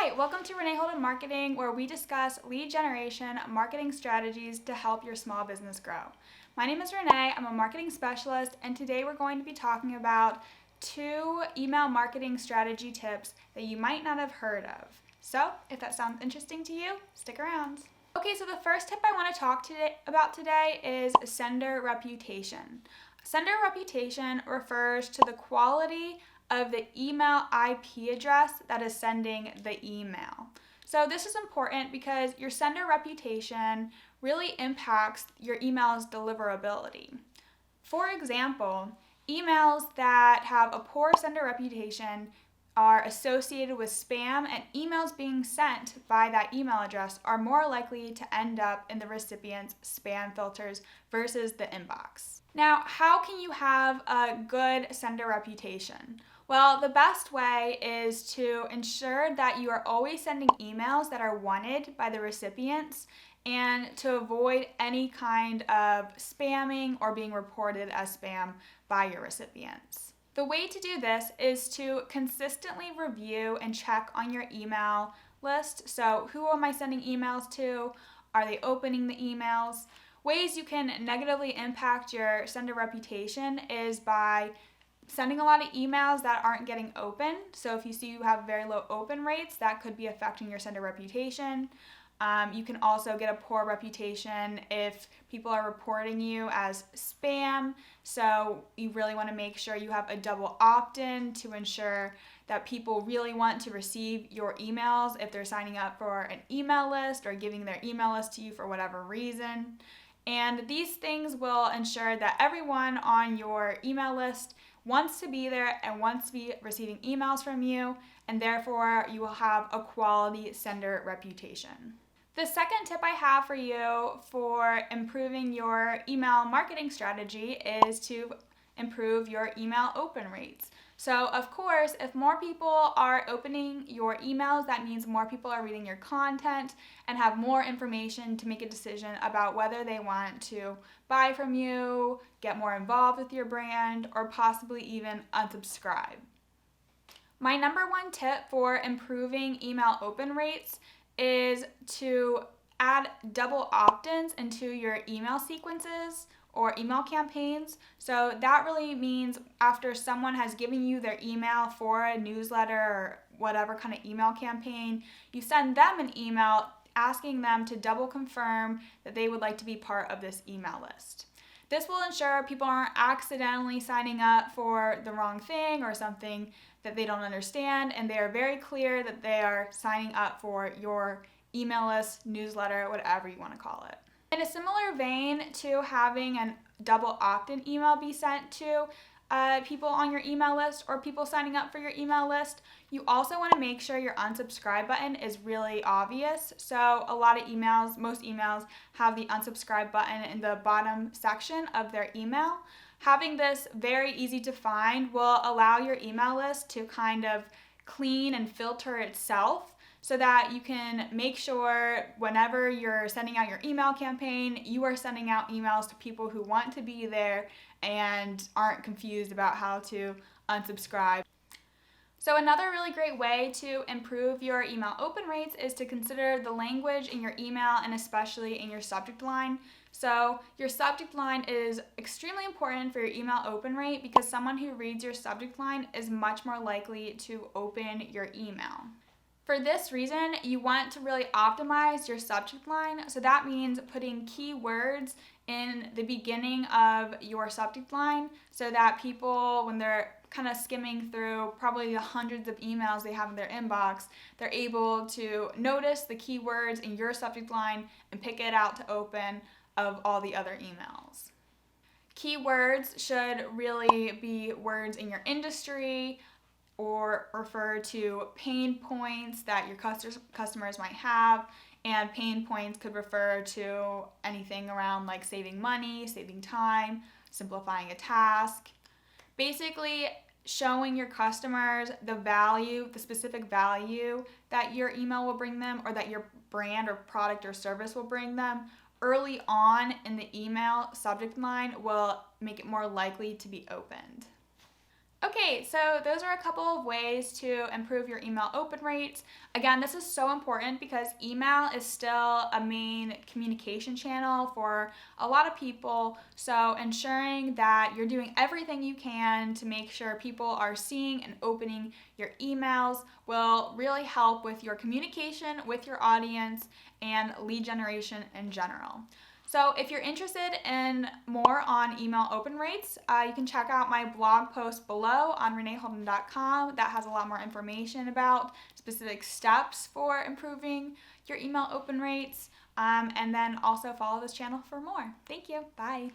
Hi, welcome to Renee Holden Marketing, where we discuss lead generation marketing strategies to help your small business grow. My name is Renee, I'm a marketing specialist, and today we're going to be talking about 2 email marketing strategy tips that you might not have heard of. So, if that sounds interesting to you, stick around. Okay, so the first tip I want to talk about today is sender reputation. Sender reputation refers to the quality of the email IP address that is sending the email. So this is important because your sender reputation really impacts your email's deliverability. For example, emails that have a poor sender reputation are associated with spam, and emails being sent by that email address are more likely to end up in the recipient's spam filters versus the inbox. Now, how can you have a good sender reputation? Well, the best way is to ensure that you are always sending emails that are wanted by the recipients and to avoid any kind of spamming or being reported as spam by your recipients. The way to do this is to consistently review and check on your email list. So, who am I sending emails to? Are they opening the emails? Ways you can negatively impact your sender reputation is by sending a lot of emails that aren't getting opened. So if you see you have very low open rates, that could be affecting your sender reputation. You can also get a poor reputation if people are reporting you as spam. So you really want to make sure you have a double opt-in to ensure that people really want to receive your emails if they're signing up for an email list or giving their email list to you for whatever reason. And these things will ensure that everyone on your email list wants to be there and wants to be receiving emails from you, and therefore you will have a quality sender reputation. The second tip I have for you for improving your email marketing strategy is to improve your email open rates. So, of course, if more people are opening your emails, that means more people are reading your content and have more information to make a decision about whether they want to buy from you, get more involved with your brand, or possibly even unsubscribe. My number 1 tip for improving email open rates is to add double opt-ins into your email sequences or email campaigns. So that really means after someone has given you their email for a newsletter or whatever kind of email campaign, you send them an email asking them to double confirm that they would like to be part of this email list. This will ensure people aren't accidentally signing up for the wrong thing or something that they don't understand, and they are very clear that they are signing up for your email list, newsletter, whatever you want to call it. In a similar vein to having a double opt-in email be sent to people on your email list or people signing up for your email list, you also want to make sure your unsubscribe button is really obvious. So a lot of emails, most emails, have the unsubscribe button in the bottom section of their email. Having this very easy to find will allow your email list to kind of clean and filter itself, so that you can make sure whenever you're sending out your email campaign, you are sending out emails to people who want to be there and aren't confused about how to unsubscribe. So another really great way to improve your email open rates is to consider the language in your email and especially in your subject line. So your subject line is extremely important for your email open rate because someone who reads your subject line is much more likely to open your email. For this reason, you want to really optimize your subject line. So that means putting keywords in the beginning of your subject line so that people, when they're kind of skimming through probably the hundreds of emails they have in their inbox, they're able to notice the keywords in your subject line and pick it out to open of all the other emails. Keywords should really be words in your industry, or refer to pain points that your customers might have, and pain points could refer to anything around like saving money, saving time, simplifying a task. Basically, showing your customers the value, the specific value that your email will bring them or that your brand or product or service will bring them early on in the email subject line will make it more likely to be opened. Okay, so those are a couple of ways to improve your email open rates. Again, this is so important because email is still a main communication channel for a lot of people. So ensuring that you're doing everything you can to make sure people are seeing and opening your emails will really help with your communication with your audience and lead generation in general. So if you're interested in more on email open rates, you can check out my blog post below on reneeholden.com. That has a lot more information about specific steps for improving your email open rates. And then also follow this channel for more. Thank you. Bye.